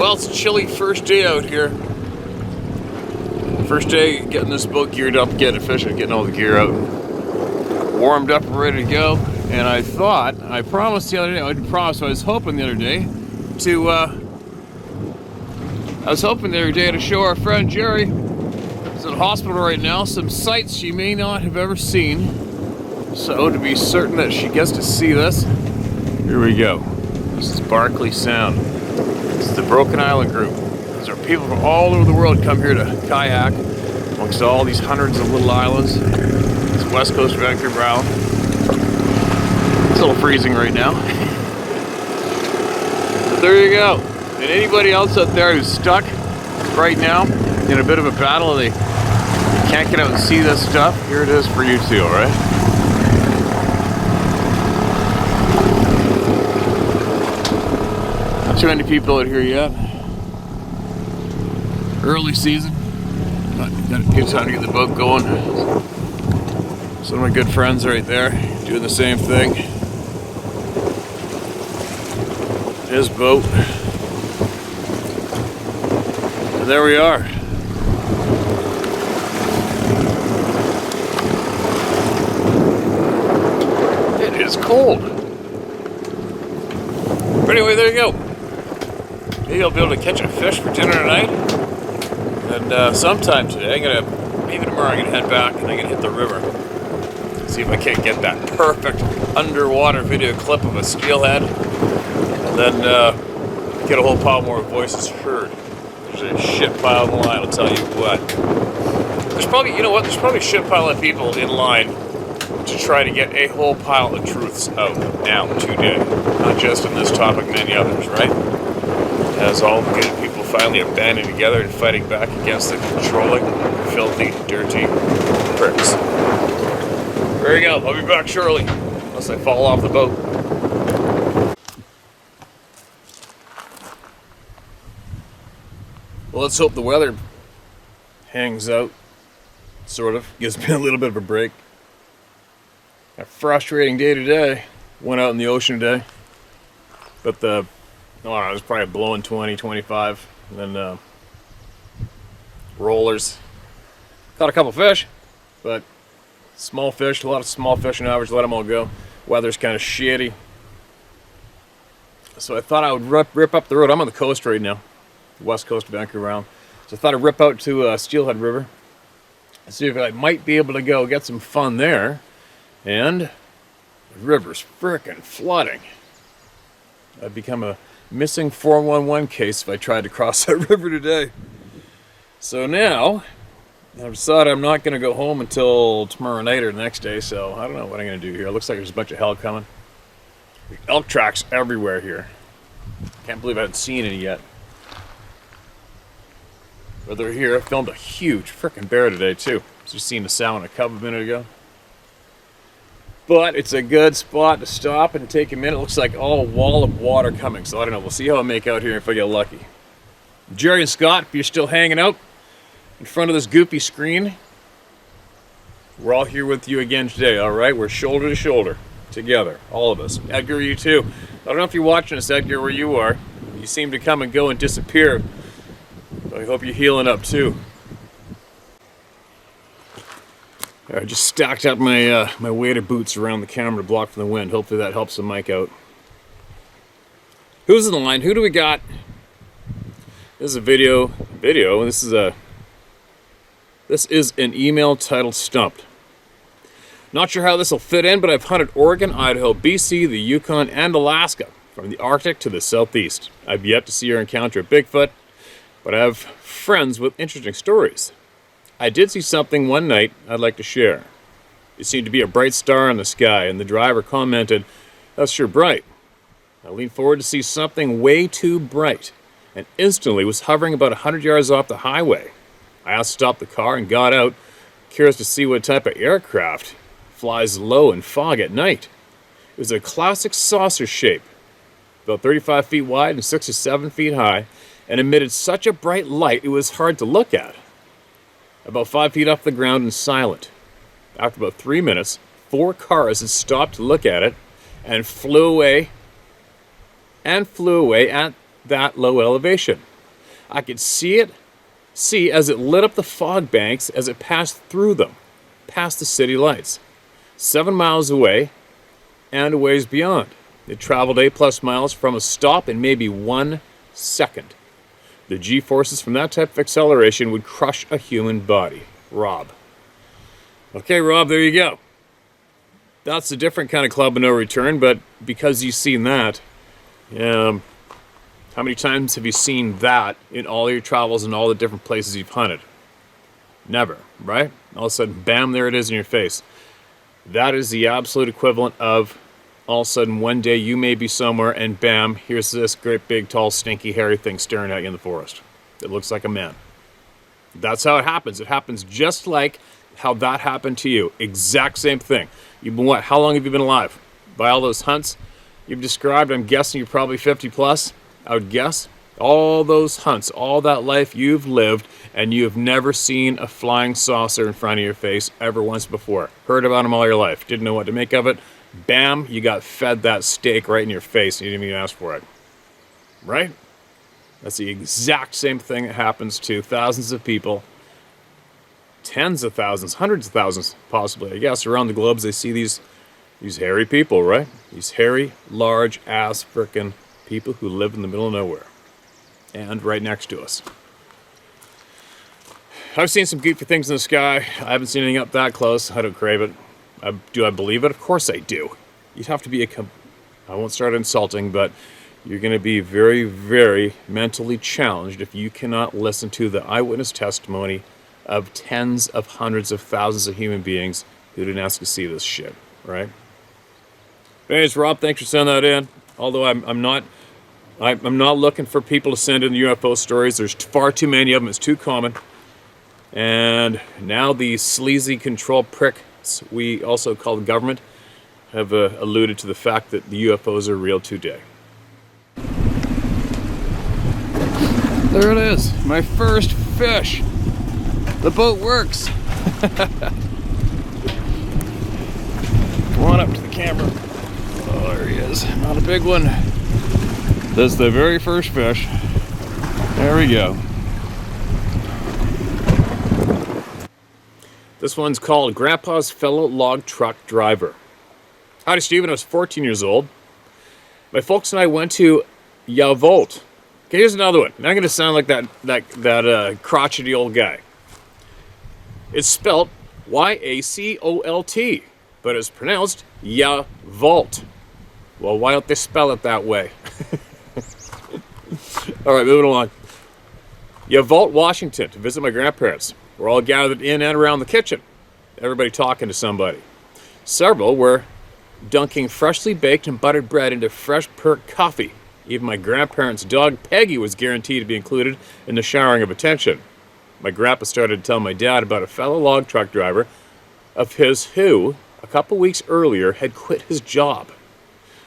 Well, it's a chilly first day out here. First day getting this boat geared up, getting fishing, getting all the gear out, warmed up and ready to go. And I promised the other day, I was hoping the other day to show our friend Jerry, who's in the hospital right now, some sights she may not have ever seen. So to be certain that she gets to see this, here we go. This is Barkley Sound. This is the Broken Island group. These are people from all over the world come here to kayak amongst all these hundreds of little islands. It's west coast of Vancouver Island. It's a little freezing right now. But there you go. And anybody else out there who's stuck right now in a bit of a battle, they can't get out and see this stuff, here it is for you too, alright? Not too many people out here yet. Early season. Got a good time to get the boat going. Some of my good friends right there doing the same thing. His boat. And there we are. It is cold. But anyway, there you go. Maybe I'll be able to catch a fish for dinner tonight. And sometime today, maybe tomorrow I'm gonna head back and I'm gonna hit the river. See if I can't get that perfect underwater video clip of a steelhead. And then get a whole pile more voices heard. There's a shit pile in line, I'll tell you what. There's probably a shit pile of people in line to try to get a whole pile of truths out now today. Not just on this topic, many others, right? As all the good people finally are banding together and fighting back against the controlling, filthy, dirty pricks. There you go, I'll be back shortly, unless I fall off the boat. Well, let's hope the weather hangs out, sort of. Gives me a little bit of a break. A frustrating day today. Went out in the ocean today. But it was probably blowing 20, 25. And then rollers. Caught a couple fish, but small fish, a lot of small fish on average, let them all go. Weather's kind of shitty. So I thought I would rip up the road. I'm on the coast right now. West coast of Vancouver Island. So I thought I'd rip out to Steelhead River and see if I might be able to go get some fun there. And the river's frickin' flooding. I'd become a missing 411 case if I tried to cross that river today. So now, I've decided I'm not going to go home until tomorrow night or the next day, so I don't know what I'm going to do here. It looks like there's a bunch of hell coming. There's elk tracks everywhere here. Can't believe I haven't seen any yet. But they're here. I filmed a huge frickin' bear today too. Just seen the sow and a cub a minute ago. But it's a good spot to stop and take a minute. It looks like all a wall of water coming, so I don't know. We'll see how I make out here if I get lucky. Jerry and Scott, if you're still hanging out in front of this goopy screen, we're all here with you again today, all right? We're shoulder to shoulder together, all of us. Edgar, you too. I don't know if you're watching us, Edgar, where you are. You seem to come and go and disappear. I hope you're healing up too. I just stacked up my my waded boots around the camera to block from the wind. Hopefully that helps the mic out. Who's in the line? Who do we got? This is a video. This is an email titled Stumped. Not sure how this will fit in, but I've hunted Oregon, Idaho, BC, the Yukon, and Alaska, from the Arctic to the southeast. I've yet to see or encounter a Bigfoot, but I have friends with interesting stories. I did see something one night I'd like to share. It seemed to be a bright star in the sky, and the driver commented, "That's sure bright." I leaned forward to see something way too bright, and instantly was hovering about 100 yards off the highway. I asked to stop the car and got out, curious to see what type of aircraft flies low in fog at night. It was a classic saucer shape, about 35 feet wide and 6 to 7 feet high, and emitted such a bright light it was hard to look at. About 5 feet off the ground and silent. After about 3 minutes, 4 cars had stopped to look at it and flew away at that low elevation. I could see as it lit up the fog banks as it passed through them, past the city lights. 7 miles away and a ways beyond. It traveled 8+ miles from a stop in maybe 1 second. The G-forces from that type of acceleration would crush a human body. Rob. Okay, Rob, there you go. That's a different kind of club of no return, but because you've seen that, how many times have you seen that in all your travels and all the different places you've hunted? Never, right? All of a sudden, bam, there it is in your face. That is the absolute equivalent of all of a sudden one day you may be somewhere and bam, here's this great big tall stinky hairy thing staring at you in the forest. It looks like a man. That's how it happens. It happens just like how that happened to you. Exact same thing. You've been what? How long have you been alive? By all those hunts you've described, I'm guessing you're probably 50 plus. I would guess. All those hunts, all that life you've lived, and you've never seen a flying saucer in front of your face ever once before. Heard about them all your life. Didn't know what to make of it. Bam, you got fed that steak right in your face and you didn't even ask for it. Right? That's the exact same thing that happens to thousands of people. Tens of thousands, hundreds of thousands, possibly, I guess, around the globe. They see these hairy people, right? These hairy, large-ass frickin' people who live in the middle of nowhere. And right next to us. I've seen some goofy things in the sky. I haven't seen anything up that close. I don't crave it. Do I believe it? Of course I do. You'd have to be I won't start insulting, but you're going to be very, very mentally challenged if you cannot listen to the eyewitness testimony of tens of hundreds of thousands of human beings who didn't ask to see this shit, right? Anyways, Rob, thanks for sending that in. Although I'm not looking for people to send in UFO stories. There's far too many of them. It's too common. And now the sleazy control pricks we also call the government have alluded to the fact that the UFOs are real today. There it is, my first fish. The boat works. Come on up to the camera. Oh, there he is. Not a big one. That's the very first fish. There we go. This one's called Grandpa's Fellow Log Truck Driver. Howdy, Stephen. I was 14 years old. My folks and I went to Yavolt. Okay, here's another one. Now I'm going to sound like that crotchety old guy. It's spelled Y-A-C-O-L-T, but it's pronounced Yavolt. Well, why don't they spell it that way? All right, moving along. Yavolt, Washington, to visit my grandparents. We're all gathered in and around the kitchen, everybody talking to somebody. Several were dunking freshly baked and buttered bread into fresh perk coffee. Even my grandparents' dog, Peggy, was guaranteed to be included in the showering of attention. My grandpa started to tell my dad about a fellow log truck driver of his who, a couple weeks earlier, had quit his job.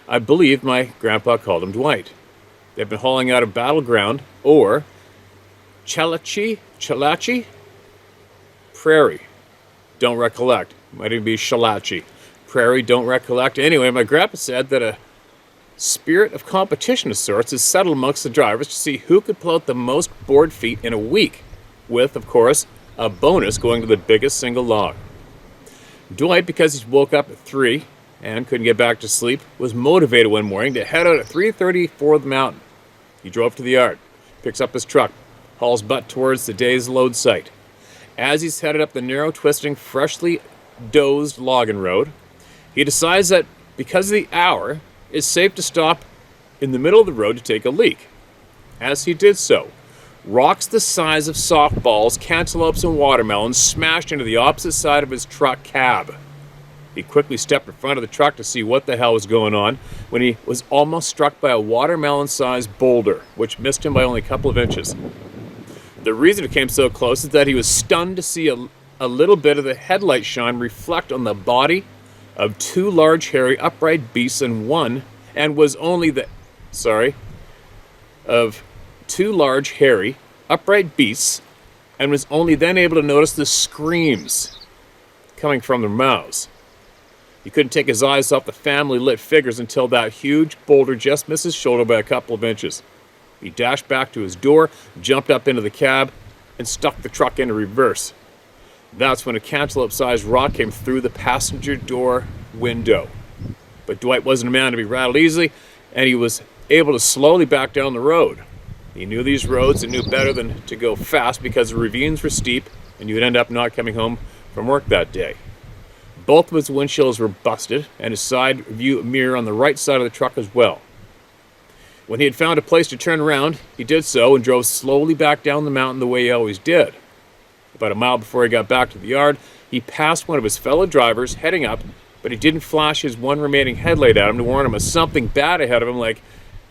I believe my grandpa called him Dwight. They've been hauling out of Battleground, or Chalachi? Prairie. Don't recollect. Might even be Shalachi. Prairie, don't recollect. Anyway, my grandpa said that a spirit of competition of sorts is settled amongst the drivers to see who could pull out the most board feet in a week, with, of course, a bonus going to the biggest single log. Dwight, because he woke up at 3 and couldn't get back to sleep, was motivated one morning to head out at 3:30 for the mountain. He drove to the yard, picks up his truck, hauls butt towards the day's load site. As he's headed up the narrow, twisting, freshly dozed logging road, he decides that because of the hour, it's safe to stop in the middle of the road to take a leak. As he did so, rocks the size of softballs, cantaloupes, and watermelons smashed into the opposite side of his truck cab. He quickly stepped in front of the truck to see what the hell was going on when he was almost struck by a watermelon-sized boulder, which missed him by only a couple of inches. The reason it came so close is that he was stunned to see a little bit of the headlight shine reflect on the body of 2 large, hairy, upright beasts of 2 large, hairy, upright beasts, and was only then able to notice the screams coming from their mouths. He couldn't take his eyes off the family lit figures until that huge boulder just missed his shoulder by a couple of inches. He dashed back to his door, jumped up into the cab, and stuck the truck into reverse. That's when a cantaloupe-sized rock came through the passenger door window. But Dwight wasn't a man to be rattled easily, and he was able to slowly back down the road. He knew these roads and knew better than to go fast because the ravines were steep, and you would end up not coming home from work that day. Both of his windshields were busted, and his side view mirror on the right side of the truck as well. When he had found a place to turn around, he did so and drove slowly back down the mountain the way he always did. About a mile before he got back to the yard, he passed one of his fellow drivers heading up, but he didn't flash his one remaining headlight at him to warn him of something bad ahead of him, like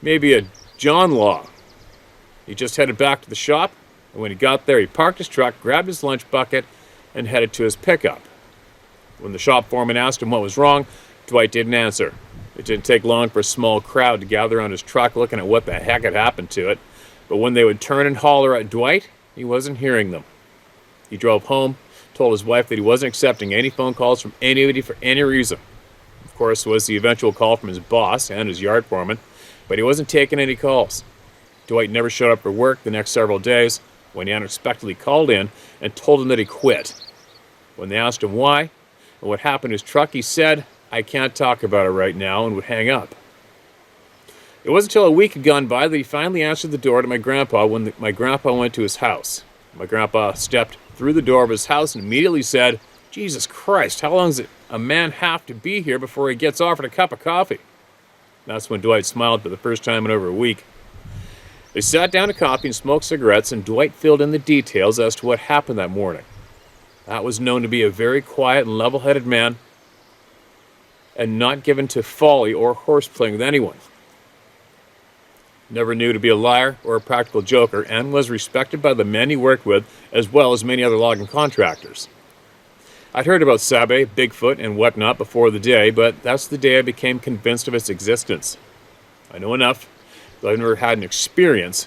maybe a John Law. He just headed back to the shop, and when he got there, he parked his truck, grabbed his lunch bucket, and headed to his pickup. When the shop foreman asked him what was wrong, Dwight didn't answer. It didn't take long for a small crowd to gather around his truck looking at what the heck had happened to it, but when they would turn and holler at Dwight, he wasn't hearing them. He drove home, told his wife that he wasn't accepting any phone calls from anybody for any reason. Of course, was the eventual call from his boss and his yard foreman, but he wasn't taking any calls. Dwight never showed up for work the next several days when he unexpectedly called in and told him that he quit. When they asked him why and what happened to his truck, he said, "I can't talk about it right now," and would hang up. It wasn't until a week had gone by that he finally answered the door to my grandpa when my grandpa went to his house. My grandpa stepped through the door of his house and immediately said, "Jesus Christ, how long does a man have to be here before he gets offered a cup of coffee?" That's when Dwight smiled for the first time in over a week. They sat down to coffee and smoked cigarettes, and Dwight filled in the details as to what happened that morning. That was known to be a very quiet and level-headed man, and not given to folly or horseplaying with anyone. Never knew to be a liar or a practical joker, and was respected by the men he worked with, as well as many other logging contractors. I'd heard about Sabe, Bigfoot, and whatnot before the day, but that's the day I became convinced of its existence. I know enough, though I've never had an experience,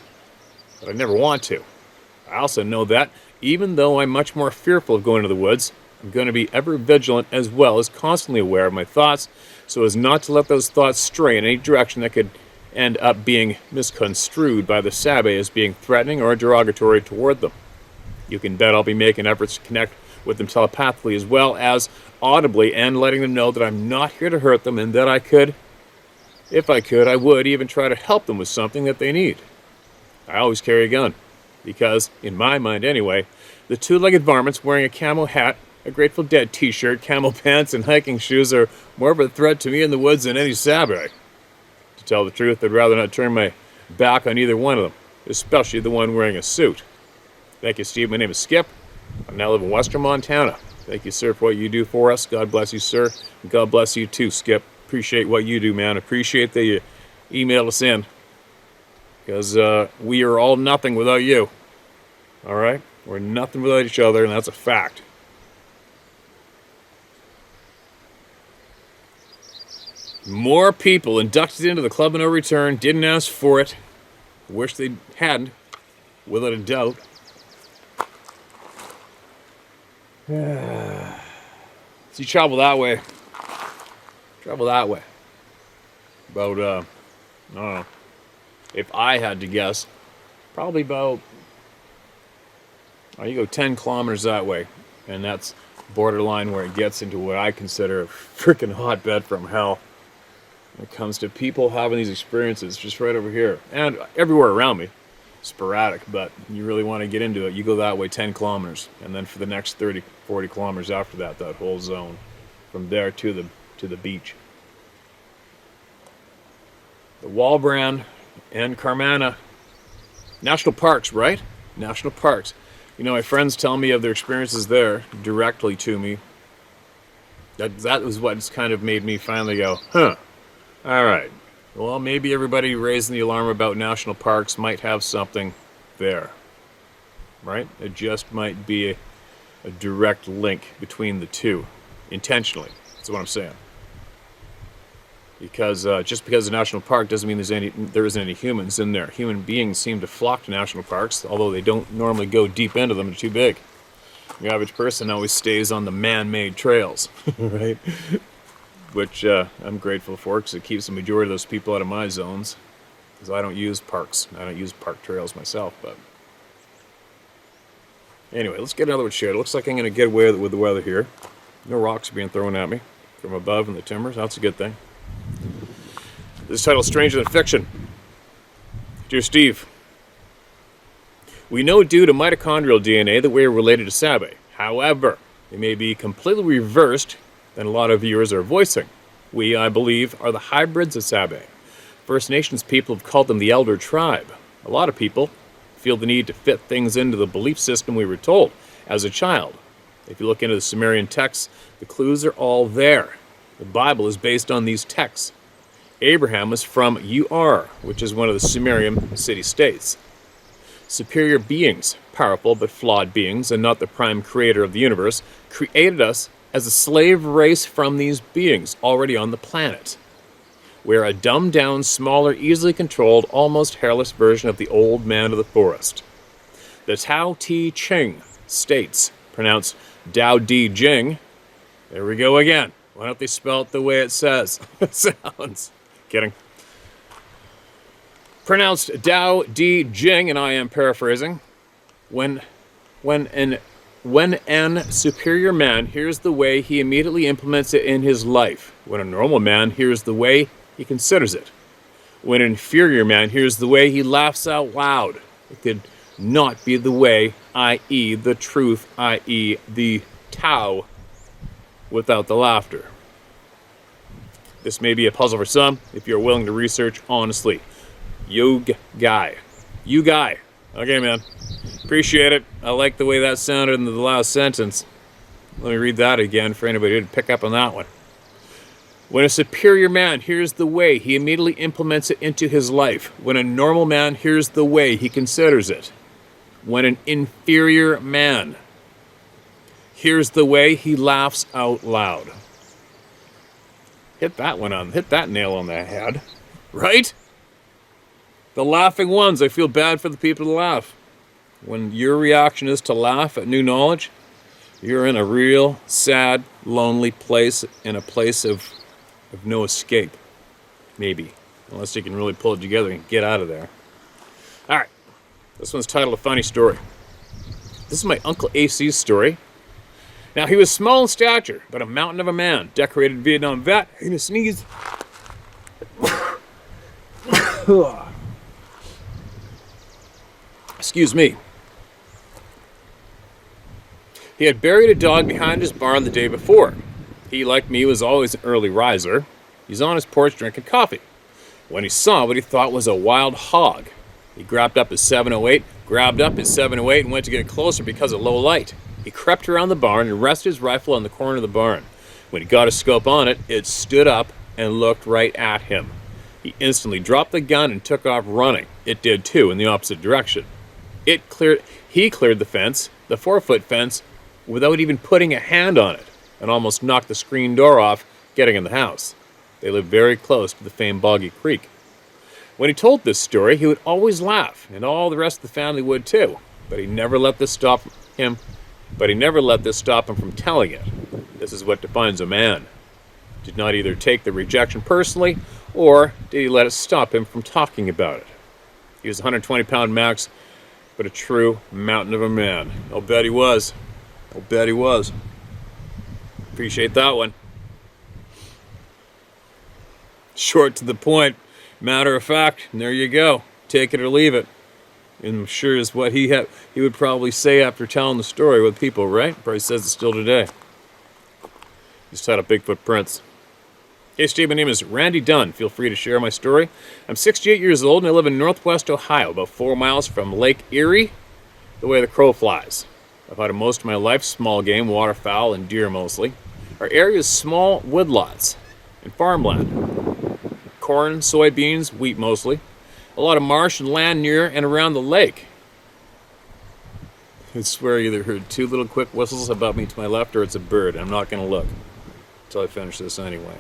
but I never want to. I also know that, even though I'm much more fearful of going to the woods, I'm going to be ever vigilant as well as constantly aware of my thoughts, so as not to let those thoughts stray in any direction that could end up being misconstrued by the Sabe as being threatening or derogatory toward them. You can bet I'll be making efforts to connect with them telepathically as well as audibly, and letting them know that I'm not here to hurt them, and that I could, if I could, I would even try to help them with something that they need. I always carry a gun, because, in my mind anyway, the two-legged varmints wearing a camo hat, a Grateful Dead t-shirt, camel pants, and hiking shoes are more of a threat to me in the woods than any Sabe. To tell the truth, I'd rather not turn my back on either one of them, especially the one wearing a suit. Thank you, Steve. My name is Skip. I now live in Western Montana. Thank you, sir, for what you do for us. God bless you, sir. And God bless you, too, Skip. Appreciate what you do, man. Appreciate that you emailed us in. Because we are all nothing without you. All right? We're nothing without each other, and that's a fact. More people inducted into the Club of No Return. Didn't ask for it. Wish they hadn't, without a doubt. So you travel that way. About, I don't know. If I had to guess, probably about, you go 10 kilometers that way. And that's borderline where it gets into what I consider a freaking hotbed from hell. When it comes to people having these experiences, just right over here. And everywhere around me. Sporadic, but you really want to get into it, you go that way 10 kilometers. And then for the next 30, 40 kilometers after that, that whole zone. From there to the beach. The Walbrand and Carmana. National parks, right? National parks. You know, my friends tell me of their experiences there directly to me. That was what's kind of made me finally go, huh. All right. Well, maybe everybody raising the alarm about national parks might have something there. Right? It just might be a direct link between the two. Intentionally. That's what I'm saying. Because just because it's a national park doesn't mean there isn't any humans in there. Human beings seem to flock to national parks, although they don't normally go deep into them. They're too big. The average person always stays on the man-made trails. Right? Which I'm grateful for, because it keeps the majority of those people out of my zones. because I don't use parks. I don't use park trails myself, but anyway, let's get another one shared. It looks like I'm going to get away with the weather here. No rocks are being thrown at me from above in the timbers. That's a good thing. This is titled Stranger Than Fiction. Dear Steve, we know due to mitochondrial DNA that we are related to Sabe. However, it may be completely reversed than a lot of viewers are voicing. We, I believe, are the hybrids of Sabe. First Nations people have called them the Elder Tribe. A lot of people feel the need to fit things into the belief system we were told as a child. If you look into the Sumerian texts, the clues are all there. The Bible is based on these texts. Abraham was from Ur, which is one of the Sumerian city-states. Superior beings, powerful but flawed beings, and not the prime creator of the universe, created us as a slave race from these beings already on the planet. We're a dumbed-down, smaller, easily controlled, almost hairless version of the old man of the forest. The Tao Te Ching states, pronounced Dao Di Jing. There we go again. Why don't they spell it the way it says? It sounds. Kidding. Pronounced Dao Di Jing, and I am paraphrasing. When an superior man hears the way, he immediately implements it in his life. When a normal man hears the way, he considers it. When an inferior man hears the way, he laughs out loud. It could not be the way, i.e. the truth, i.e. the Tao, without the laughter. This may be a puzzle for some, if you're willing to research honestly. You guy. Okay, man. Appreciate it. I like the way that sounded in the last sentence. Let me read that again for anybody who didn't pick up on that one. When a superior man hears the way, he immediately implements it into his life. When a normal man hears the way, he considers it. When an inferior man hears the way, he laughs out loud. Hit that nail on the head. Right? The laughing ones, I feel bad for the people to laugh. When your reaction is to laugh at new knowledge, you're in a real, sad, lonely place, in a place of no escape. Maybe. Unless you can really pull it together and get out of there. Alright. This one's titled A Funny Story. This is my Uncle AC's story. Now, he was small in stature, but a mountain of a man, decorated Vietnam vet, and a sneeze. Excuse me. He had buried a dog behind his barn the day before. He, like me, was always an early riser. He's on his porch drinking coffee when he saw what he thought was a wild hog. He grabbed up his 708, and went to get closer because of low light. He crept around the barn and rested his rifle on the corner of the barn. When he got a scope on it, it stood up and looked right at him. He instantly dropped the gun and took off running. It did too, in the opposite direction. He cleared the fence, the 4-foot fence, without even putting a hand on it, and almost knocked the screen door off, getting in the house. They lived very close to the famed Boggy Creek. When he told this story, he would always laugh, and all the rest of the family would too. But he never let this stop him from telling it. This is what defines a man. Did not either take the rejection personally, or did he let it stop him from talking about it. He was a 120-pound max, but a true mountain of a man. I'll bet he was. Appreciate that one. Short to the point, matter of fact, and there you go. Take it or leave it. And I'm sure is what he would probably say after telling the story with people, right? Probably says it still today. He's titled Bigfoot Prince. Hey Steve, my name is Randy Dunn. Feel free to share my story. I'm 68 years old and I live in northwest Ohio, about 4 miles from Lake Erie, the way the crow flies. I've hunted most of my life small game, waterfowl, and deer mostly. Our area is small woodlots and farmland. Corn, soybeans, wheat mostly. A lot of marsh and land near and around the lake. I swear I either heard 2 little quick whistles above me to my left or it's a bird. I'm not going to look until I finish this anyway.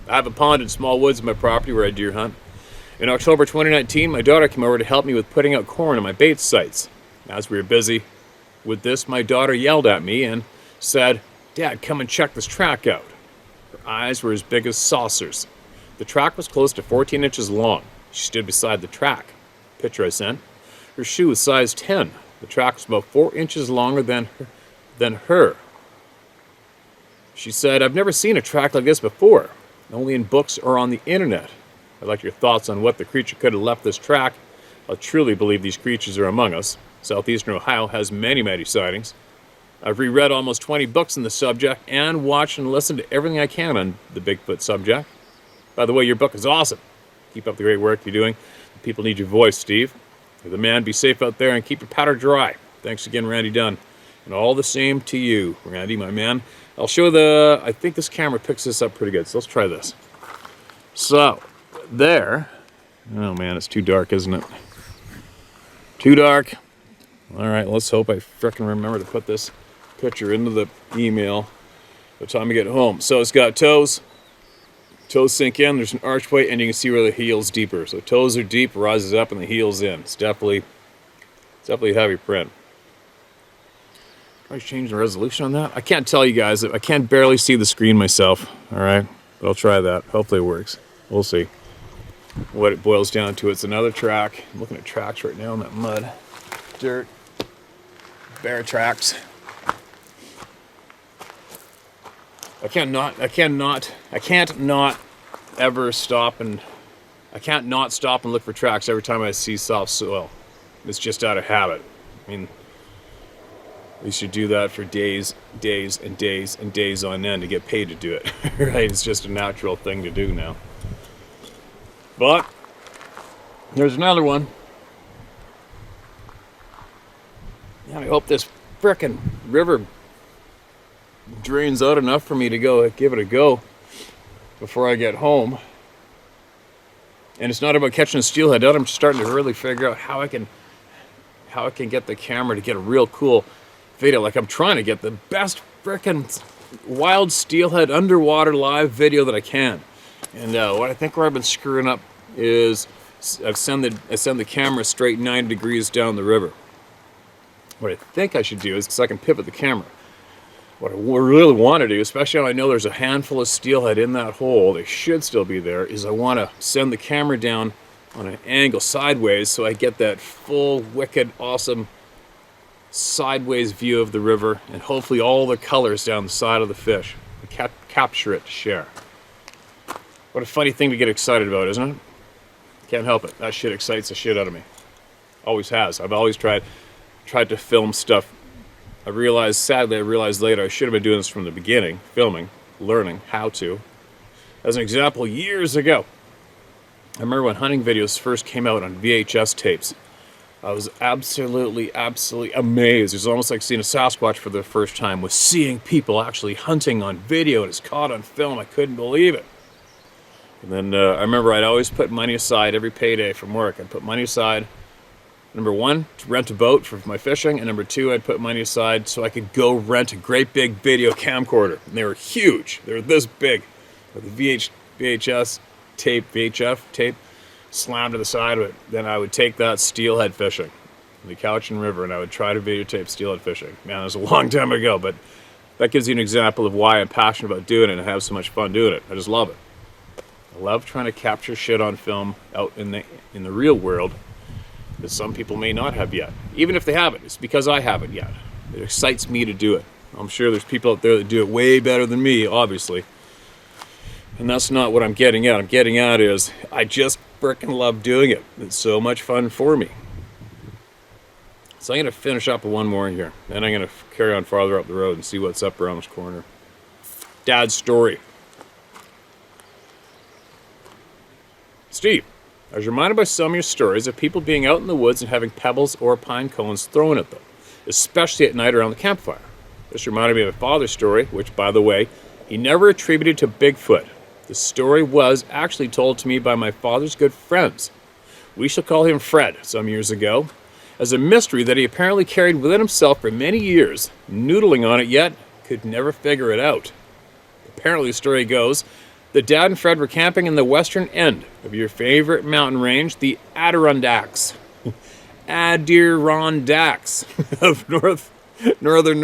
I have a pond and small woods in my property where I deer hunt. In October 2019, my daughter came over to help me with putting out corn on my bait sites. As we were busy with this, my daughter yelled at me and said, "Dad, come and check this track out." Her eyes were as big as saucers. The track was close to 14 inches long. She stood beside the track. Picture I sent. Her shoe was size 10. The track was about 4 inches longer than her. She said, "I've never seen a track like this before, only in books or on the internet. I'd like your thoughts on what the creature could have left this track. I truly believe these creatures are among us. Southeastern Ohio has many, many sightings. I've reread almost 20 books on the subject and watched and listened to everything I can on the Bigfoot subject. By the way, your book is awesome. Keep up the great work you're doing. People need your voice, Steve. You're the man. Be safe out there and keep your powder dry. Thanks again, Randy Dunn. And all the same to you, Randy, my man." I'll show I think this camera picks this up pretty good, so let's try this. So, there. Oh man, it's too dark, isn't it? Too dark. All right, let's hope I frickin' remember to put this picture into the email by the time I get home. So it's got toes. Toes sink in, there's an archway, and you can see where the heel's deeper. So toes are deep, rises up, and the heel's in. It's definitely a heavy print. Try to change the resolution on that. I can't tell you guys. I can't barely see the screen myself. All right, but I'll try that. Hopefully it works. We'll see. What it boils down to, it's another track. I'm looking at tracks right now in that mud, dirt, bear tracks. I can't not ever stop and I can't not stop and look for tracks every time I see soft soil. It's just out of habit. I mean, we should do that for days and days and days on end to get paid to do it. Right? It's just a natural thing to do now. But there's another one. Yeah, I hope this frickin' river drains out enough for me to go give it a go before I get home. And it's not about catching a steelhead out. I'm starting to really figure out how I can get the camera to get a real cool video. Like, I'm trying to get the best frickin' wild steelhead underwater live video that I can. And what I think where I've been screwing up is I send the camera straight 90 degrees down the river. What I think I should do is, because I can pivot the camera, what I really want to do, especially when I know there's a handful of steelhead in that hole, they should still be there, is I want to send the camera down on an angle sideways so I get that full, wicked, awesome sideways view of the river and hopefully all the colors down the side of the fish. Capture it to share. What a funny thing to get excited about, isn't it? Can't help it. That shit excites the shit out of me. Always has. I've always tried to film stuff. Sadly I realized later I should have been doing this from the beginning, filming, learning how to. As an example, years ago, I remember when hunting videos first came out on VHS tapes. I was absolutely amazed. It was almost like seeing a Sasquatch for the first time, was seeing people actually hunting on video, and it's caught on film. I couldn't believe it. And then I remember I'd always put money aside every payday from work. I'd put money aside, number one, to rent a boat for my fishing, and number two, I'd put money aside so I could go rent a great big video camcorder. And they were huge. They were this big. With the VHF tape slammed to the side of it. Then I would take that steelhead fishing in the Cowichan River, and I would try to videotape steelhead fishing. Man, it was a long time ago, but that gives you an example of why I'm passionate about doing it and have so much fun doing it. I just love it. I love trying to capture shit on film out in the real world that some people may not have yet. Even if they haven't, it's because I haven't yet. It excites me to do it. I'm sure there's people out there that do it way better than me, obviously. And that's not what I'm getting at. I'm getting at is I just frickin' love doing it. It's so much fun for me. So I'm going to finish up with one more here. Then I'm going to carry on farther up the road and see what's up around this corner. Dad's story. Steve, I was reminded by some of your stories of people being out in the woods and having pebbles or pine cones thrown at them, especially at night around the campfire. This reminded me of my father's story, which, by the way, he never attributed to Bigfoot. The story was actually told to me by my father's good friends. We shall call him Fred, some years ago, as a mystery that he apparently carried within himself for many years, noodling on it yet could never figure it out. Apparently, the story goes that Dad and Fred were camping in the western end of your favorite mountain range, the Adirondacks. Adirondacks of northern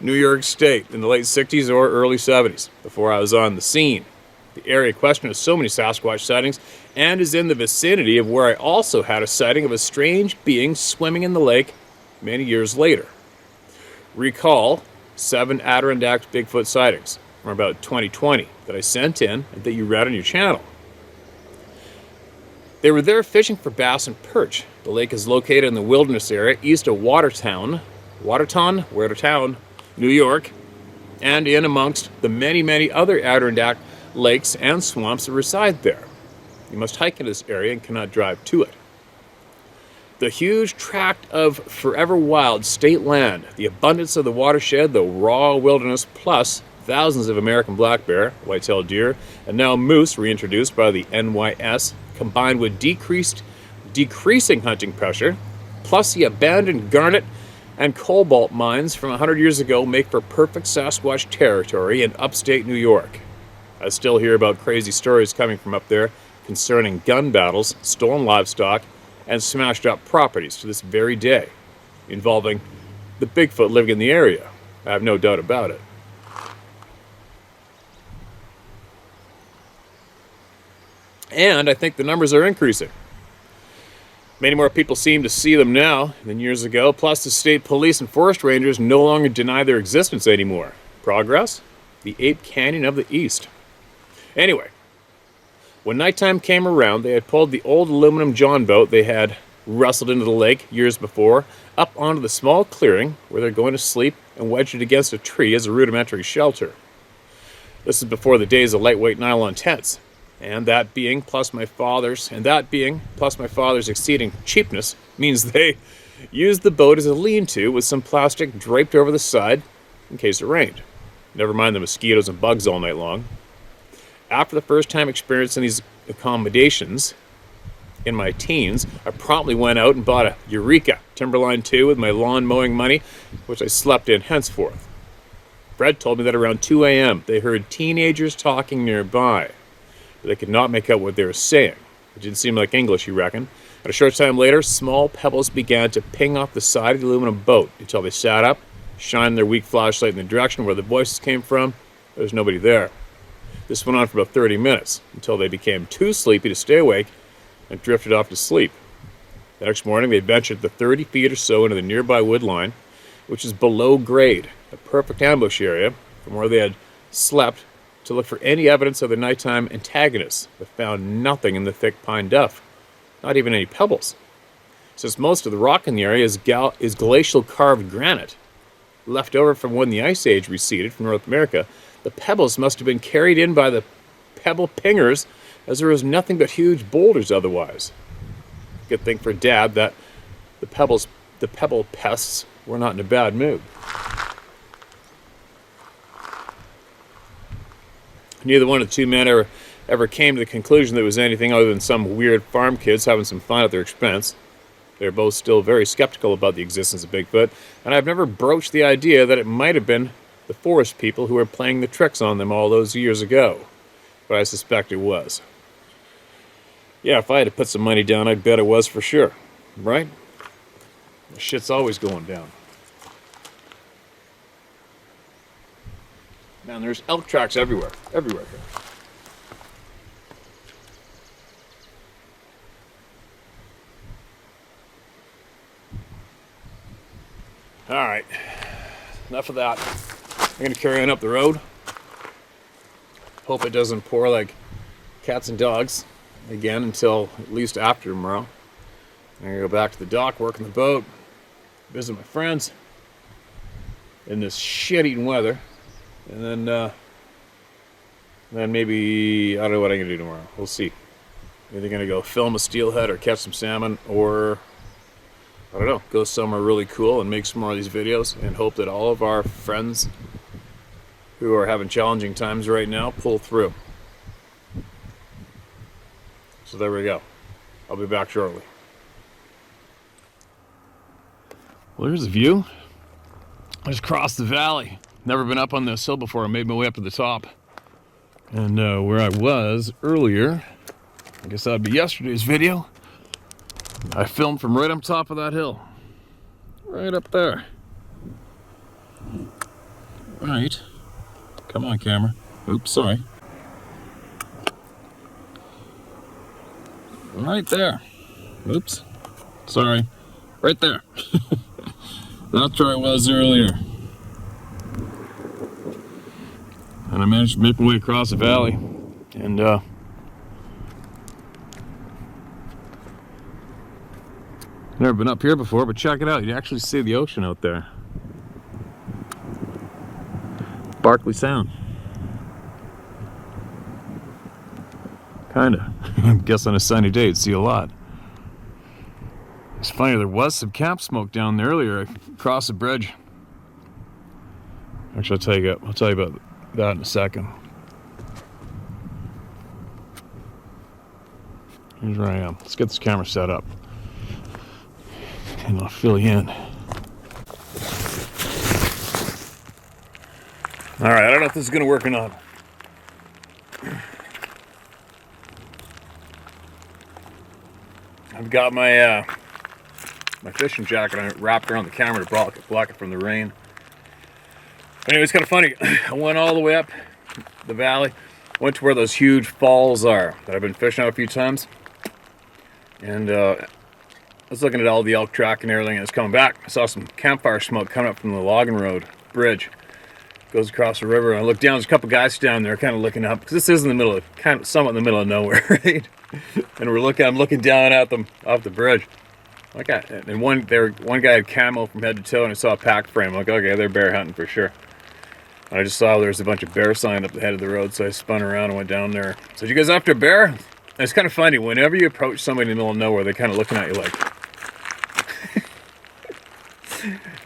New York State in the late 60s or early 70s, before I was on the scene. The area in question has so many Sasquatch sightings and is in the vicinity of where I also had a sighting of a strange being swimming in the lake many years later. Recall 7 Adirondack Bigfoot sightings from about 2020 that I sent in and that you read on your channel. They were there fishing for bass and perch. The lake is located in the wilderness area east of Watertown, New York, and in amongst the many, many other Adirondack lakes and swamps that reside there. You must hike in this area and cannot drive to it. The huge tract of forever wild state land, the abundance of the watershed, the raw wilderness, plus thousands of American black bear, white-tailed deer, and now moose reintroduced by the NYS, combined with decreasing hunting pressure, plus the abandoned garnet and cobalt mines from 100 years ago make for perfect Sasquatch territory in upstate New York. I still hear about crazy stories coming from up there concerning gun battles, stolen livestock, and smashed up properties to this very day, involving the Bigfoot living in the area. I have no doubt about it. And I think the numbers are increasing. Many more people seem to see them now than years ago, plus the state police and forest rangers no longer deny their existence anymore. Progress? The Ape Canyon of the East. Anyway, when nighttime came around, they had pulled the old aluminum John boat they had wrestled into the lake years before up onto the small clearing where they're going to sleep and wedged it against a tree as a rudimentary shelter. This is before the days of lightweight nylon tents. And that being plus my father's exceeding cheapness means they used the boat as a lean-to with some plastic draped over the side in case it rained. Never mind the mosquitoes and bugs all night long. After the first time experiencing these accommodations in my teens, I promptly went out and bought a Eureka Timberline 2 with my lawn mowing money, which I slept in henceforth. Fred told me that around 2 a.m. they heard teenagers talking nearby. But they could not make out what they were saying. It didn't seem like English, he reckoned. And a short time later, small pebbles began to ping off the side of the aluminum boat until they sat up, shined their weak flashlight in the direction where the voices came from. There was nobody there. This went on for about 30 minutes until they became too sleepy to stay awake and drifted off to sleep. The next morning, they ventured the 30 feet or so into the nearby wood line, which is below grade, a perfect ambush area from where they had slept to look for any evidence of the nighttime antagonists, but found nothing in the thick pine duff, not even any pebbles. Since most of the rock in the area is glacial carved granite, left over from when the Ice Age receded from North America, the pebbles must have been carried in by the pebble pingers, as there was nothing but huge boulders otherwise. Good thing for Dad that the pebble pests were not in a bad mood. Neither one of the two men ever came to the conclusion that it was anything other than some weird farm kids having some fun at their expense. They're both still very skeptical about the existence of Bigfoot, and I've never broached the idea that it might have been the forest people who were playing the tricks on them all those years ago. But I suspect it was. Yeah, if I had to put some money down, I'd bet it was for sure. Right? The shit's always going down. Man, there's elk tracks everywhere. Everywhere here. Alright. Enough of that. I'm going to carry on up the road. Hope it doesn't pour like cats and dogs again until at least after tomorrow. I'm going to go back to the dock, work on the boat, visit my friends in this shit-eating weather. And then maybe, I don't know what I'm going to do tomorrow. We'll see. Either going to go film a steelhead or catch some salmon, or, I don't know, go somewhere really cool and make some more of these videos and hope that all of our friends who are having challenging times right now pull through. So there we go. I'll be back shortly. Well, here's the view. I just crossed the valley. Never been up on this hill before. I made my way up to the top. And where I was earlier, I guess that'd be yesterday's video, I filmed from right up top of that hill. Right up there. Right. Come on, camera. Oops, sorry. Right there. Oops. Sorry. Right there. That's where I was earlier. And I managed to make my way across the valley. And never been up here before, but check it out. You actually see the ocean out there. Barkley Sound. Kinda. I guess on a sunny day you'd see a lot. It's funny, there was some camp smoke down there earlier across the bridge. Actually, I'll tell you about that in a second. Here's where I am. Let's get this camera set up. And I'll fill you in. Alright, I don't know if this is going to work or not. I've got my my fishing jacket wrapped around the camera to block it from the rain. Anyway, it's kind of funny. I went all the way up the valley, went to where those huge falls are that I've been fishing out a few times. And I was looking at all the elk track and everything, and I was coming back. I saw some campfire smoke coming up from the logging road bridge. Goes across the river, and I look down, there's a couple guys down there kind of looking up, because this is in the middle of, kind of somewhat in the middle of nowhere, right? And I'm looking down at them off the bridge. And one guy had camo from head to toe, and I saw a pack frame. I'm like, okay, they're bear hunting for sure. And I just saw there was a bunch of bear sign up the head of the road, so I spun around and went down there. So, you guys after a bear? And it's kind of funny, whenever you approach somebody in the middle of nowhere, they're kind of looking at you like...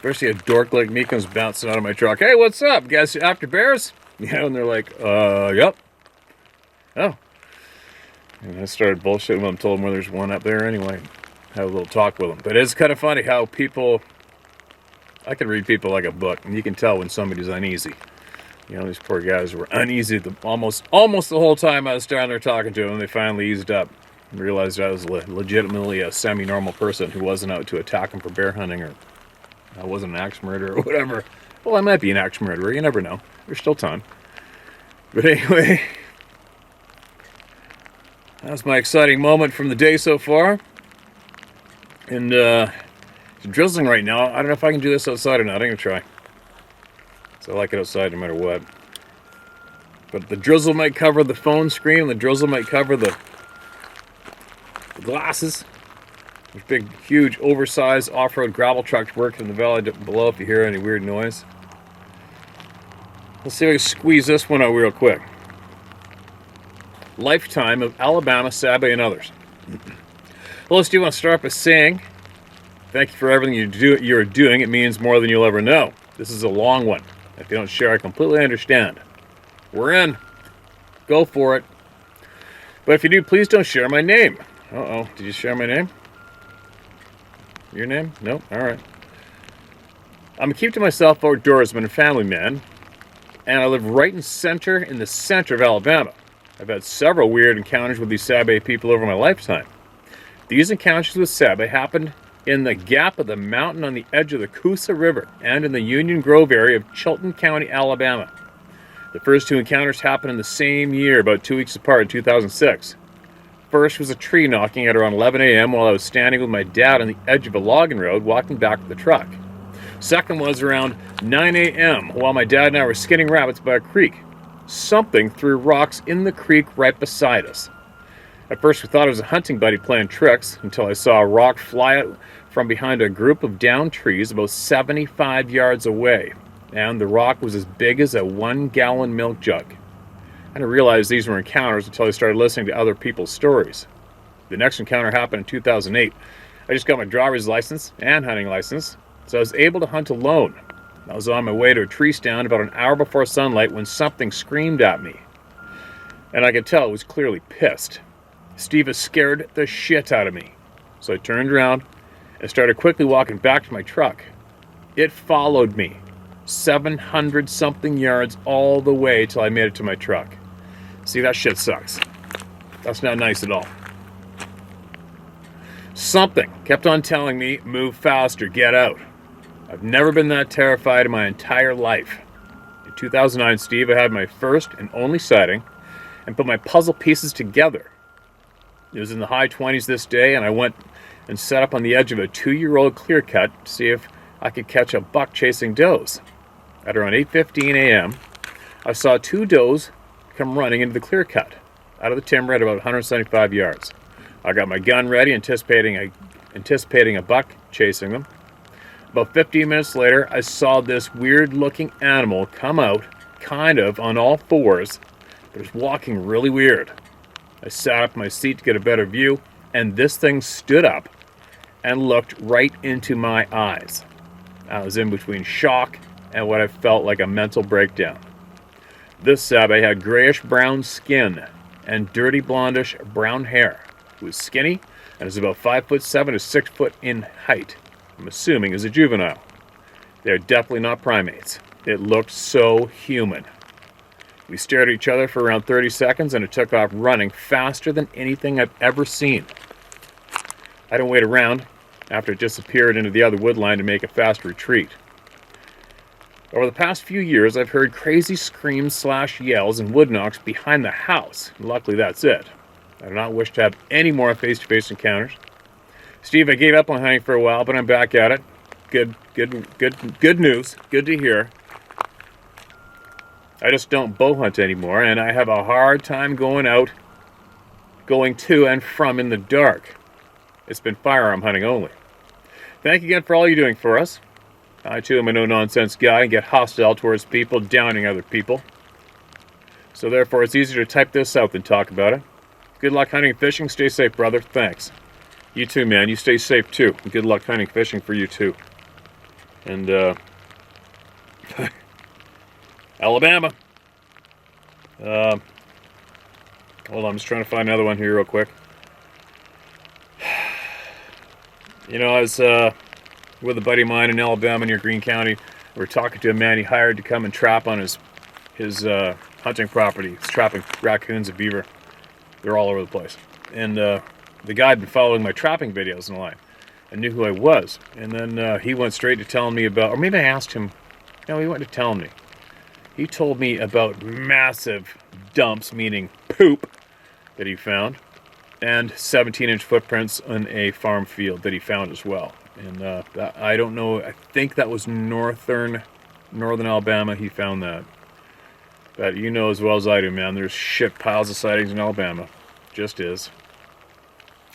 Especially a dork like me comes bouncing out of my truck. Hey, what's up? You guys after bears? You know, and they're like, yep. Oh. And I started bullshitting with them, told them where there's one up there anyway. Had a little talk with them. But it's kind of funny how people... I can read people like a book, and you can tell when somebody's uneasy. You know, these poor guys were uneasy almost the whole time I was down there talking to them. They finally eased up and realized I was legitimately a semi-normal person who wasn't out to attack them for bear hunting, or I wasn't an axe murderer or whatever. Well, I might be an axe murderer. You never know. There's still time. But anyway, that's my exciting moment from the day so far. And it's drizzling right now. I don't know if I can do this outside or not. I'm going to try. So I like it outside no matter what. But the drizzle might cover the phone screen, and the drizzle might cover the glasses. There's big, huge, oversized off-road gravel trucks working in the valley below if you hear any weird noise. Let's see if I can squeeze this one out real quick. Lifetime of Alabama, Sabe, and others. Well, do you want to start by saying, thank you for everything you're doing. It means more than you'll ever know. This is a long one. If you don't share, I completely understand. We're in. Go for it. But if you do, please don't share my name. Uh-oh. Did you share my name? Your name? No? Alright. I'm a keep to myself outdoorsman and family man, and I live right in the center of Alabama. I've had several weird encounters with these Sabe people over my lifetime. These encounters with Sabe happened in the gap of the mountain on the edge of the Coosa River and in the Union Grove area of Chilton County, Alabama. The first two encounters happened in the same year, about 2 weeks apart in 2006. First was a tree knocking at around 11 a.m. while I was standing with my dad on the edge of a logging road walking back with the truck. Second was around 9 a.m. while my dad and I were skinning rabbits by a creek. Something threw rocks in the creek right beside us. At first we thought it was a hunting buddy playing tricks until I saw a rock fly out from behind a group of downed trees about 75 yards away, and the rock was as big as a 1-gallon milk jug. I didn't realize these were encounters until I started listening to other people's stories. The next encounter happened in 2008. I just got my driver's license and hunting license, so I was able to hunt alone. I was on my way to a tree stand about an hour before sunlight when something screamed at me. And I could tell it was clearly pissed. Steve has scared the shit out of me. So I turned around and started quickly walking back to my truck. It followed me 700-something yards all the way till I made it to my truck. See, that shit sucks. That's not nice at all. Something kept on telling me, move faster, get out. I've never been that terrified in my entire life. In 2009, Steve, I had my first and only sighting and put my puzzle pieces together. It was in the high 20s this day, and I went and set up on the edge of a 2-year-old clear cut to see if I could catch a buck chasing does. At around 8:15 a.m., I saw 2 does come running into the clear cut out of the timber at about 175 yards. I got my gun ready, anticipating a buck chasing them. About 15 minutes later, I saw this weird-looking animal come out, kind of on all fours, but it was walking really weird. I sat up in my seat to get a better view, and this thing stood up and looked right into my eyes. I was in between shock and what I felt like a mental breakdown. This Sabe had grayish-brown skin and dirty blondish brown hair. It was skinny and is about 5'7" to 6 foot in height. I'm assuming is a juvenile. They are definitely not primates. It looked so human. We stared at each other for around 30 seconds and it took off running faster than anything I've ever seen. I didn't wait around after it disappeared into the other wood line to make a fast retreat. Over the past few years, I've heard crazy screams/yells and wood knocks behind the house. Luckily, that's it. I do not wish to have any more face-to-face encounters. Steve, I gave up on hunting for a while, but I'm back at it. Good news. Good to hear. I just don't bow hunt anymore, and I have a hard time going to and from in the dark. It's been firearm hunting only. Thank you again for all you're doing for us. I, too, am a no-nonsense guy and get hostile towards people, downing other people. So therefore, it's easier to type this out than talk about it. Good luck hunting and fishing. Stay safe, brother. Thanks. You too, man. You stay safe, too. And good luck hunting and fishing for you, too. And, Alabama. Hold on, I'm just trying to find another one here real quick. You know, I was with a buddy of mine in Alabama near Greene County. We were talking to a man he hired to come and trap on his hunting property. He's trapping raccoons and beaver. They're all over the place. And the guy had been following my trapping videos in the line and knew who I was. And then he went straight to telling me about, or maybe I asked him. No, he went to tell me. He told me about massive dumps, meaning poop, that he found, and 17-inch footprints in a farm field that he found as well. And I don't know, I think that was northern Alabama he found that. But you know as well as I do, man, there's shit piles of sightings in Alabama. Just is.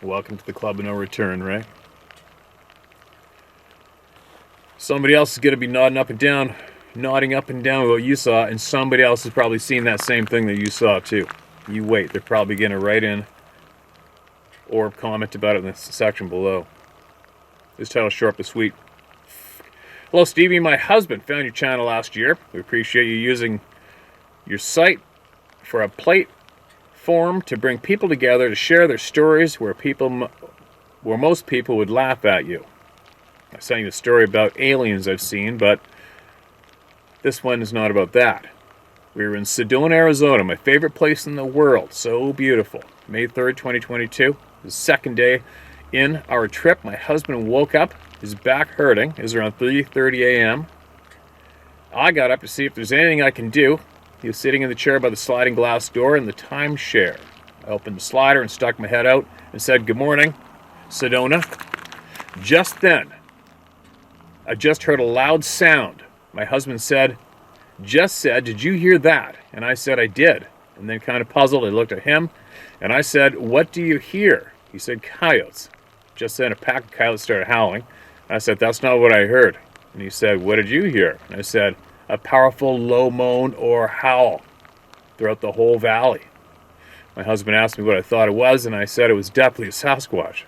Welcome to the club of no return, right? Somebody else is going to be nodding up and down what you saw, and somebody else has probably seen that same thing that you saw too. You wait, they're probably going to write in or comment about it in the section below. This title's short but sweet. Hello, Stevie. My husband found your channel last year. We appreciate you using your site for a platform to bring people together to share their stories where most people would laugh at you. I sent you a story about aliens I've seen, but this one is not about that. We were in Sedona, Arizona, my favorite place in the world. So beautiful. May 3rd, 2022. The second day in our trip, my husband woke up, his back hurting. It was around 3:30 a.m. I got up to see if there's anything I can do. He was sitting in the chair by the sliding glass door in the timeshare. I opened the slider and stuck my head out and said, "Good morning, Sedona." Just then, I just heard a loud sound. My husband said, "Did you hear that?" And I said, "I did." And then kind of puzzled, I looked at him and I said, "What do you hear?" He said, "Coyotes." Just then a pack of coyotes started howling. I said, "That's not what I heard." And he said, "What did you hear?" And I said, "A powerful low moan or howl throughout the whole valley." My husband asked me what I thought it was, and I said it was definitely a Sasquatch.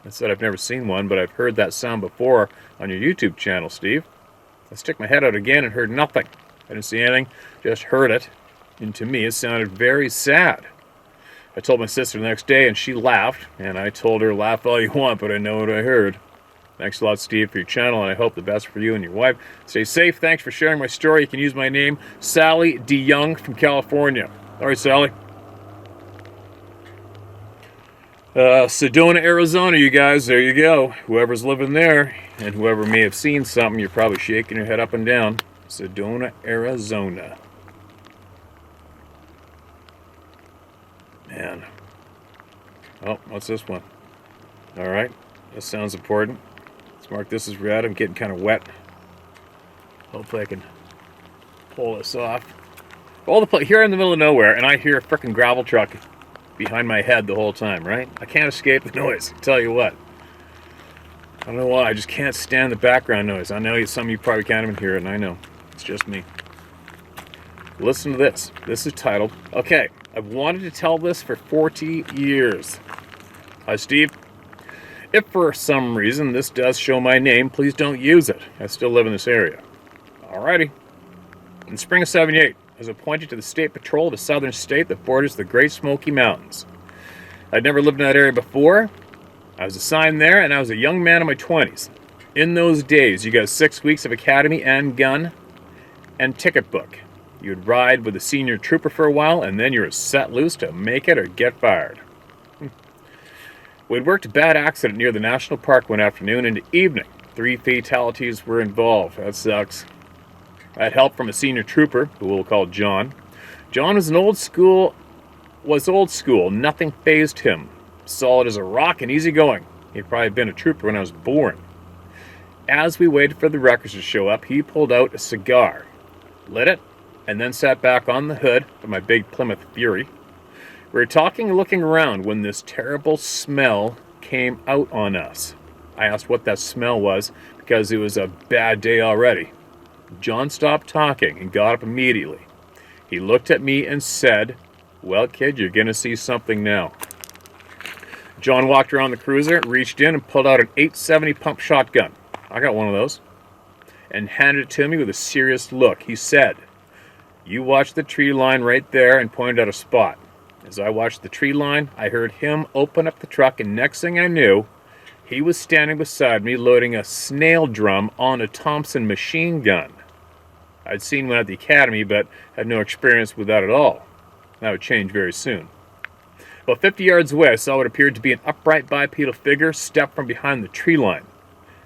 I said, "I've never seen one, but I've heard that sound before on your YouTube channel, Steve." I stuck my head out again and heard nothing. I didn't see anything, just heard it. And to me, it sounded very sad. I told my sister the next day, and she laughed. And I told her, "Laugh all you want, but I know what I heard." Thanks a lot, Steve, for your channel, and I hope the best for you and your wife. Stay safe. Thanks for sharing my story. You can use my name, Sally DeYoung from California. All right, Sally. Sedona, Arizona, you guys. There you go. Whoever's living there, and whoever may have seen something, you're probably shaking your head up and down. Sedona, Arizona. Man. Oh, what's this one? Alright, this sounds important. Let's mark this as red. I'm getting kind of wet. Hopefully I can pull this off. Here in the middle of nowhere, and I hear a frickin' gravel truck behind my head the whole time, right? I can't escape the noise, I'll tell you what. I don't know why, I just can't stand the background noise. I know some of you probably can't even hear it, and I know. It's just me. Listen to this. This is titled, okay, I've wanted to tell this for 40 years. Hi, Steve. If for some reason this does show my name, please don't use it. I still live in this area. Alrighty. In the spring of '78, I was appointed to the State Patrol of a southern state that borders the Great Smoky Mountains. I'd never lived in that area before. I was assigned there, and I was a young man in my 20s. In those days, you got 6 weeks of academy and gun and ticket book. You'd ride with a senior trooper for a while, and then you were set loose to make it or get fired. We'd worked a bad accident near the national park one afternoon into evening. 3 fatalities were involved. That sucks. I had help from a senior trooper, who we'll call John. John was old school. Nothing fazed him. Solid as a rock and easygoing. He'd probably been a trooper when I was born. As we waited for the wreckers to show up, he pulled out a cigar, lit it, and then sat back on the hood of my big Plymouth Fury. We were talking and looking around when this terrible smell came out on us. I asked what that smell was because it was a bad day already. John stopped talking and got up immediately. He looked at me and said, "Well, kid, you're going to see something now." John walked around the cruiser, reached in and pulled out an 870 pump shotgun. I got one of those. And handed it to me with a serious look. He said, "You watch the tree line right there," and pointed out a spot. As I watched the tree line, I heard him open up the truck, and next thing I knew, he was standing beside me loading a snail drum on a Thompson machine gun. I'd seen one at the academy, but had no experience with that at all. That would change very soon. About 50 yards away, I saw what appeared to be an upright bipedal figure step from behind the tree line.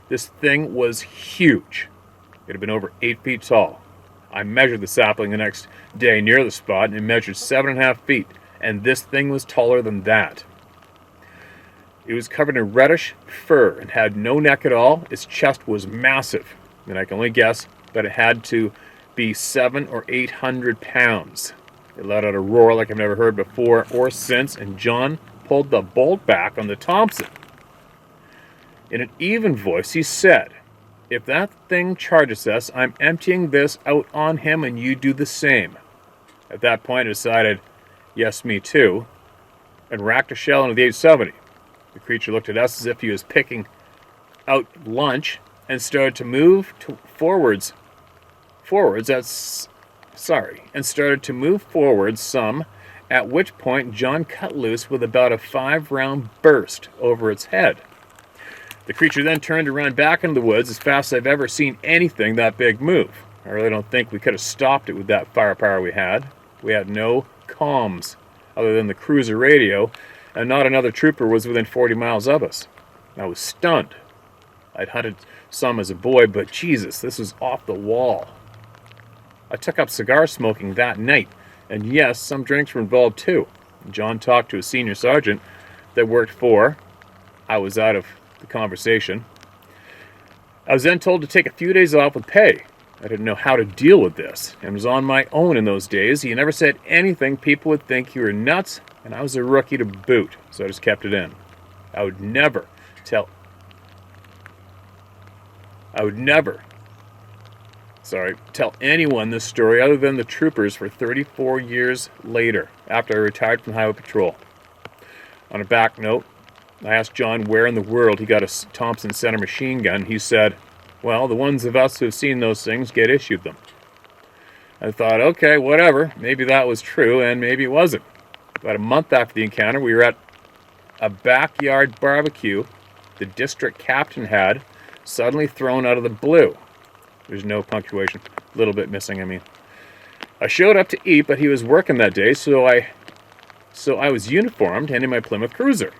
This thing was huge. It had been over 8 feet tall. I measured the sapling the next day near the spot, and it measured 7.5 feet, and this thing was taller than that. It was covered in reddish fur and had no neck at all. Its chest was massive, and I can only guess that it had to be 700 or 800 pounds. It let out a roar like I've never heard before or since, and John pulled the bolt back on the Thompson. In an even voice, he said, "If that thing charges us, I'm emptying this out on him, and you do the same." At that point, I decided, yes, me too, and racked a shell into the 870. The creature looked at us as if he was picking out lunch and started to move forwards some, at which point John cut loose with about a 5-round burst over its head. The creature then turned and ran back into the woods as fast as I've ever seen anything that big move. I really don't think we could have stopped it with that firepower we had. We had no comms other than the cruiser radio, and not another trooper was within 40 miles of us. I was stunned. I'd hunted some as a boy, but Jesus, this was off the wall. I took up cigar smoking that night, and yes, some drinks were involved too. John talked to a senior sergeant that worked for. I was out of the conversation. I was then told to take a few days off with pay. I didn't know how to deal with this, and was on my own in those days. He never said anything people would think you were nuts, and I was a rookie to boot, so I just kept it in. I would never tell anyone this story other than the troopers for 34 years later, after I retired from Highway Patrol. On a back note, I asked John where in the world he got a Thompson Center machine gun. He said, "Well, the ones of us who have seen those things get issued them." I thought, okay, whatever. Maybe that was true, and maybe it wasn't. About a month after the encounter, we were at a backyard barbecue the district captain had suddenly thrown out of the blue. There's no punctuation. A little bit missing, I mean. I showed up to eat, but he was working that day, so I was uniformed and in my Plymouth Cruiser.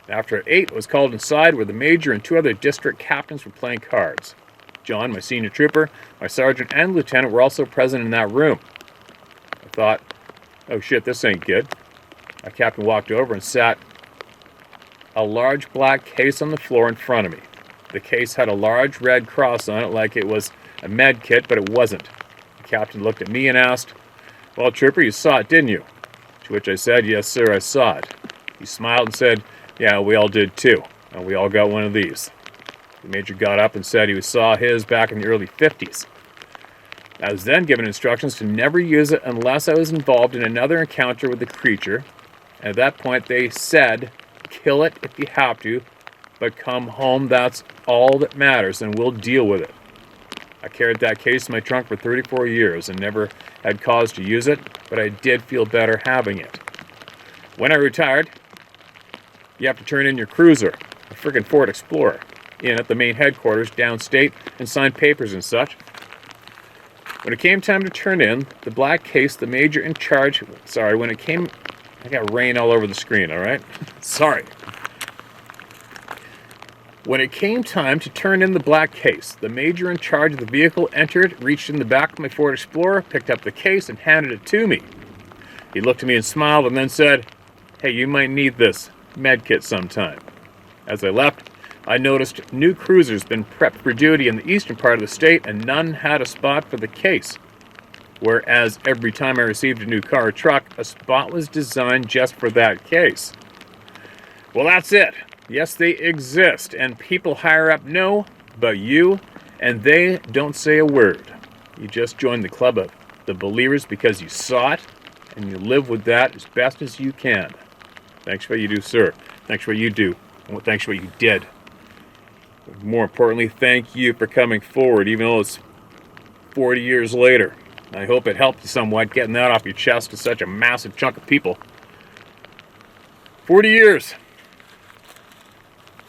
After I ate, I was called inside where the major and 2 other district captains were playing cards. John, my senior trooper, my sergeant, and lieutenant were also present in that room. I thought, oh shit, this ain't good. Our captain walked over and sat a large black case on the floor in front of me. The case had a large red cross on it like it was a med kit, but it wasn't. The captain looked at me and asked, "Well, Trooper, you saw it, didn't you?" To which I said, "Yes, sir, I saw it." He smiled and said, "Yeah, we all did too, and we all got one of these." The major got up and said he saw his back in the early 50s. I was then given instructions to never use it unless I was involved in another encounter with the creature. And at that point, they said, "Kill it if you have to, but come home, that's all that matters, and we'll deal with it." I carried that case in my trunk for 34 years and never had cause to use it, but I did feel better having it. When I retired, you have to turn in your cruiser, a friggin' Ford Explorer, in at the main headquarters downstate and sign papers and such. When it came time to turn in the black case, the major in charge, I got rain all over the screen, all right? Sorry. When it came time to turn in the black case, the major in charge of the vehicle entered, reached in the back of my Ford Explorer, picked up the case, and handed it to me. He looked at me and smiled and then said, "Hey, you might need this med kit sometime." As I left, I noticed new cruisers been prepped for duty in the eastern part of the state, and none had a spot for the case. Whereas every time I received a new car or truck, a spot was designed just for that case. Well, that's it. Yes, they exist, and people higher up know, but you and they don't say a word. You just join the club of the believers because you saw it, and you live with that as best as you can. Thanks for what you do, sir. Thanks for what you do, and thanks for what you did. More importantly, thank you for coming forward, even though it's 40 years later. I hope it helped you somewhat getting that off your chest to such a massive chunk of people. 40 years.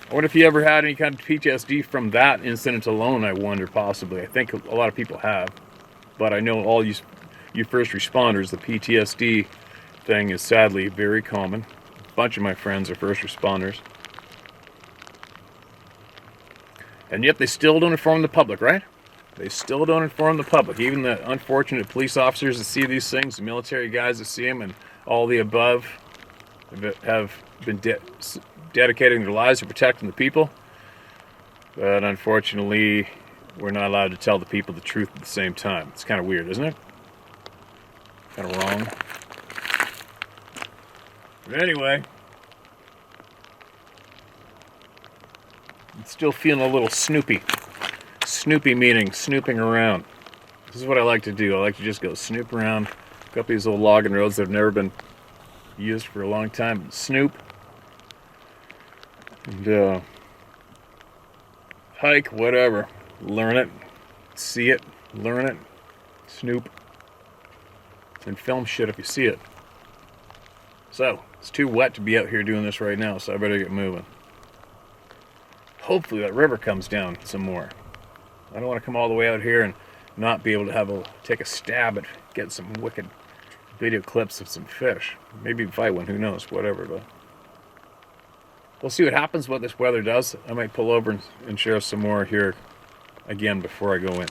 I wonder if you ever had any kind of PTSD from that incident alone, I wonder, possibly. I think a lot of people have. But I know all you first responders, the PTSD thing is sadly very common. A bunch of my friends are first responders. And yet they still don't inform the public, right? They still don't inform the public. Even the unfortunate police officers that see these things, the military guys that see them, and all the above have been dedicating their lives to protecting the people. But unfortunately, we're not allowed to tell the people the truth at the same time. It's kind of weird, isn't it? Kind of wrong. But anyway, I'm still feeling a little snoopy. Snoopy meaning snooping around. This is what I like to do. I like to just go snoop around, go up these old logging roads that have never been used for a long time, and snoop. And hike, whatever. Learn it, see it, learn it, snoop, and film shit if you see it. So, it's too wet to be out here doing this right now, so I better get moving. Hopefully that river comes down some more. I don't want to come all the way out here and not be able to take a stab at getting some wicked video clips of some fish. Maybe fight one, who knows, whatever, but we'll see what happens, what this weather does. I might pull over and share some more here again before I go in.